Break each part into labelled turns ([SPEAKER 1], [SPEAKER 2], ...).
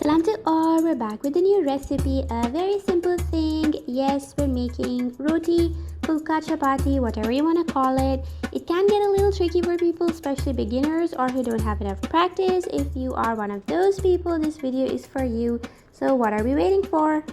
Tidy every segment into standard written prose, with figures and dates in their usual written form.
[SPEAKER 1] Salam to all, we're back with a new recipe, a very simple thing. Yes, we're making roti, pulka, chapati, whatever you want to call it. It can get a little tricky for people, especially beginners or who don't have enough practice. If you are one of those people, this video is for you. So what are we waiting for?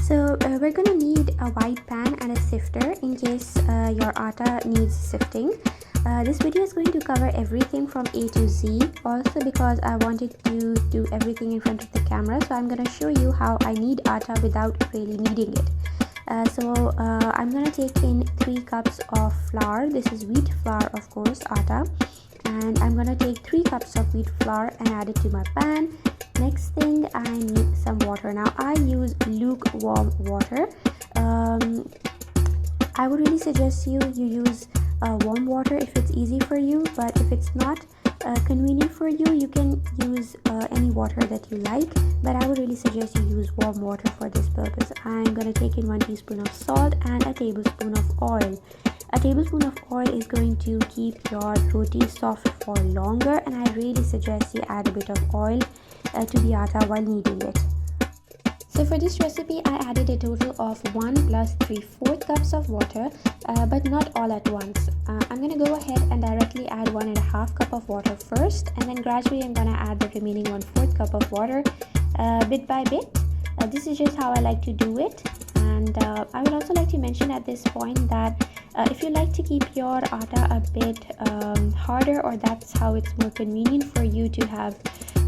[SPEAKER 1] So we're gonna need a wide pan and a sifter in case your atta needs sifting. This video is going to cover everything from A to Z, also because I wanted to do everything in front of the camera, so I'm gonna show you how I knead atta without really kneading it. I'm gonna take in 3 cups of flour. This is wheat flour, of course, atta, and I'm gonna take 3 cups of wheat flour and add it to my pan. Next thing, I need some water. Now I use lukewarm water. I would really suggest you use warm water if it's easy for you, but if it's not convenient for you, you can use any water that you like, but I would really suggest you use warm water for this purpose. I'm going to take in 1 teaspoon of salt and a tablespoon of oil. A tablespoon of oil is going to keep your roti soft for longer, and I really suggest you add a bit of oil to the atta while kneading it. So for this recipe, I added a total of 1 plus 3/4 cups of water, but not all at once. I'm going to go ahead and directly add 1.5 cup of water first, and then gradually I'm going to add the remaining 1/4 cup of water bit by bit. This is just how I like to do it, and I would also like to mention at this point that if you like to keep your atta a bit harder, or that's how it's more convenient for you to have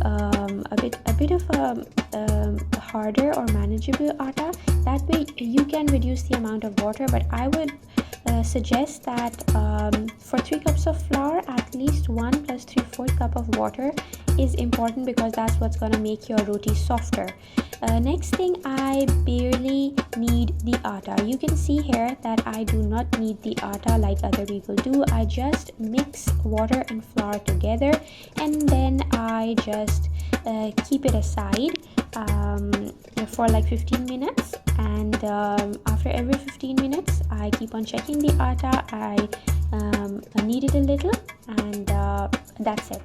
[SPEAKER 1] a bit of a harder or manageable atta, that way you can reduce the amount of water. But I would suggest that for 3 cups of flour, at least 1 plus 3/4 cup of water is important, because that's what's going to make your roti softer. Next thing, I barely knead the atta. You can see here that I do not knead the atta like other people do. I just mix water and flour together, and then I just keep it aside for like 15 minutes, and after every 15 minutes I keep on checking the atta. I knead it a little, and that's it.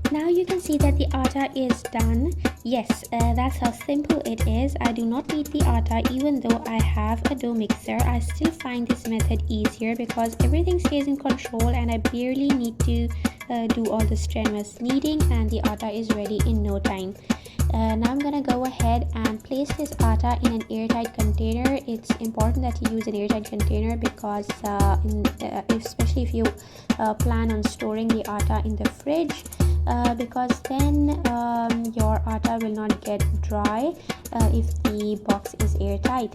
[SPEAKER 1] Now you can see that the atta is done. Yes, that's how simple it is. I do not need the atta. Even though I have a dough mixer, I still find this method easier because everything stays in control, and I barely need to do all the strenuous kneading, and the atta is ready in no time. Now I'm gonna go ahead and place this atta in an airtight container. It's important that you use an airtight container because especially if you plan on storing the atta in the fridge, because then your atta will not get dry if the box is airtight.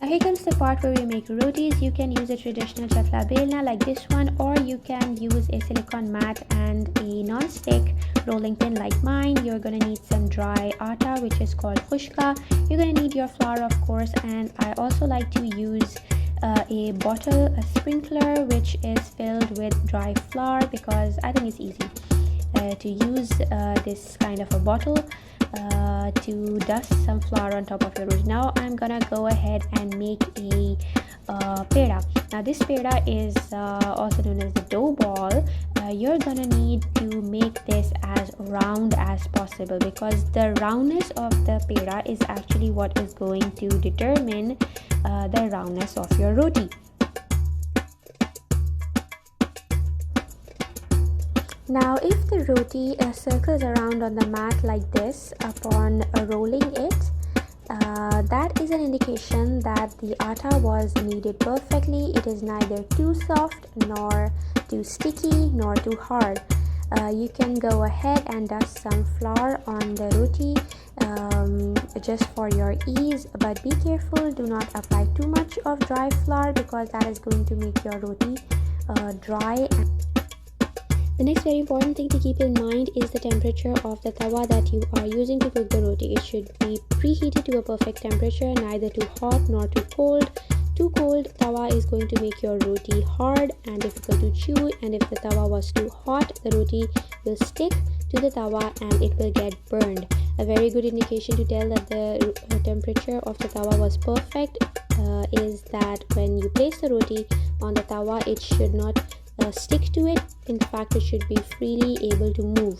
[SPEAKER 1] Now here comes the part where we make rotis. You can use a traditional chatla belna like this one, or you can use a silicone mat and a non-stick rolling pin like mine. You're gonna need some dry atta, which is called khushka. You're gonna need your flour, of course, and I also like to use a bottle, a sprinkler, which is filled with dry flour, because I think it's easy to use this kind of a bottle to dust some flour on top of your roti. Now I'm gonna go ahead and make a peda. Now this peda is also known as the dough ball. You're gonna need to make this as round as possible, because the roundness of the peda is actually what is going to determine the roundness of your roti. Now if the roti circles around on the mat like this upon rolling it, that is an indication that the atta was kneaded perfectly. It is neither too soft nor too sticky nor too hard. You can go ahead and dust some flour on the roti just for your ease, but be careful, do not apply too much of dry flour, because that is going to make your roti dry. The next very important thing to keep in mind is the temperature of the tawa that you are using to cook the roti. It should be preheated to a perfect temperature, neither too hot nor too cold. Too cold tawa is going to make your roti hard and difficult to chew, and if the tawa was too hot, the roti will stick to the tawa and it will get burned. A very good indication to tell that the temperature of the tawa was perfect is that when you place the roti on the tawa, it should not stick to it. In fact, it should be freely able to move.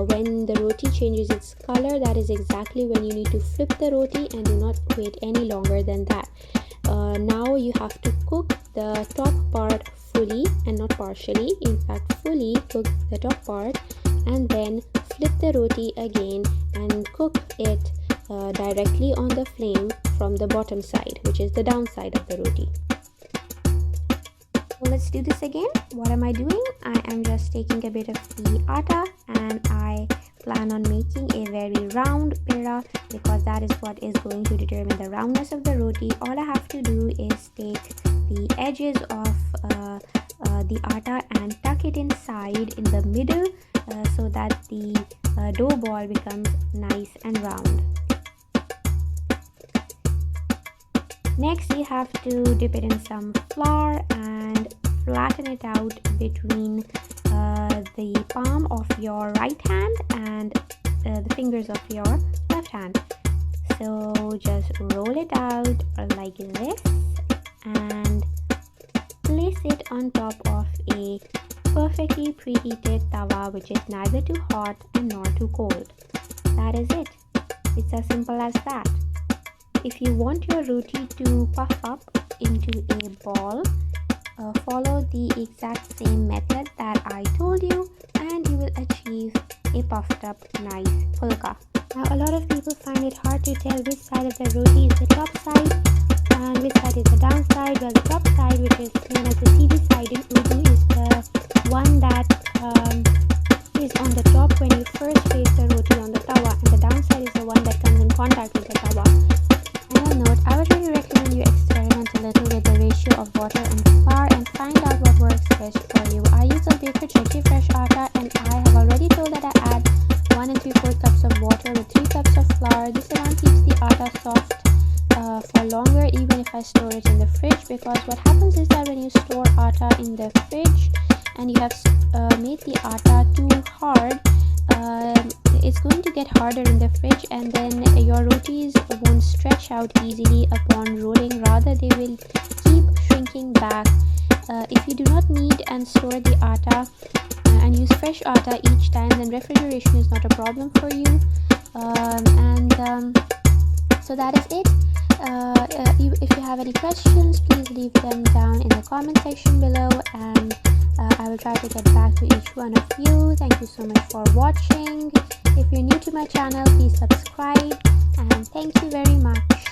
[SPEAKER 1] When the roti changes its color, that is exactly when you need to flip the roti, and do not wait any longer than that. Now you have to cook the top part fully and not partially. In fact, fully cook the top part and then flip the roti again and cook it directly on the flame from the bottom side, which is the downside of the roti. So let's do this again. What am I doing? I am just taking a bit of the atta, and I plan on making a very round peda, because that is what is going to determine the roundness of the roti. All I have to do is take the edges of the atta and tuck it inside in the middle so that the dough ball becomes nice and round. Next, you have to dip it in some flour and flatten it out between the palm of your right hand and the fingers of your left hand. So just roll it out like this and place it on top of a perfectly preheated tawa, which is neither too hot and nor too cold. That is it. It's as simple as that. If you want your roti to puff up into a ball, follow the exact same method that I told you, and you will achieve a puffed up nice pulka. Now a lot of people find it hard to tell which side of the roti is the top side and which side is the down side. Well, the top side, which is known as the seedy side in Urdu, is the one that is on the top when you first place the roti on the tawa, and the down side is the one that comes in contact with the tawa. Final note, I would really recommend you experiment a little with the ratio of water and flour and find out what works best for you. I use a baker Chapati fresh atta, and I have already told that I add 1 3/4 cups of water with 3 cups of flour. This amount keeps the atta soft for longer, even if I store it in the fridge, because what happens is that when you store atta in the fridge and you have made the atta too hard, it's going to get harder in the fridge, and then your rotis won't stretch out easily upon rolling. Rather, they will keep shrinking back. If you do not knead and store the atta and use fresh atta each time, then refrigeration is not a problem for you. So that is it. If you have any questions, please leave them down in the comment section below, and I will try to get back to each one of you. Thank you so much for watching. If you're new to my channel, please subscribe, and thank you very much.